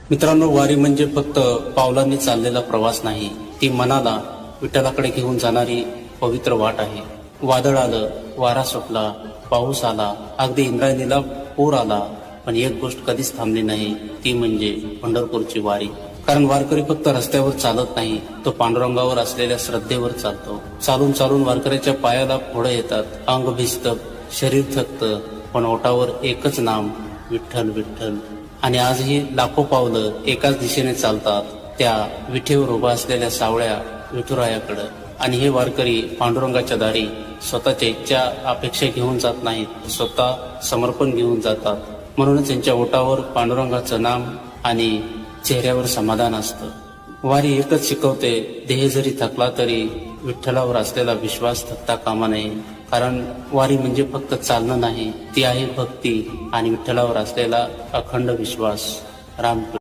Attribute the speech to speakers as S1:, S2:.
S1: मित्रांनो, वारी म्हणजे फक्त पावलांनी चाललेला प्रवास नाही, ती मनाला विठ्ठलाकडे घेऊन जाणारी पवित्र वाट आहे. वादळ आलं, वारा सुटला, पाऊस आला, अगदी इंद्रायणीला पूर आला, पण एक गोष्ट कधीच थांबली नाही, ती म्हणजे पंढरपूरची वारी. कारण वारकरी फक्त रस्त्यावर चालत नाही, तो पांडुरंगावर असलेल्या श्रद्धेवर चालतो. चालून चालून वारकऱ्याच्या पायाला फोडं येतात, अंग भिजतं, शरीर थकतं, पण ओठावर एकच नाम, विठ्ठल विठ्ठल. आणि आजही लाखो पावलं एकाच दिशेने चालतात, त्या विठेवर उभा असलेल्या सावळ्या विठुरायाकडं. आणि हे वारकरी पांडुरंगाच्या दारी स्वतःच्या इच्छा अपेक्षा घेऊन जात नाहीत, स्वतः समर्पण घेऊन जातात. म्हणूनच त्यांच्या ओठावर पांडुरंगाचं नाम आणि चेहऱ्यावर समाधान असतं. वारी एकच शिकवते, देह जरी थकला तरी विठ्ठलावर असलेला विश्वास थकता कामा नये. कारण वारी म्हणजे फक्त चालणं नाही, ती आहे भक्ती आणि विठ्ठलावर असलेला अखंड विश्वास. राम.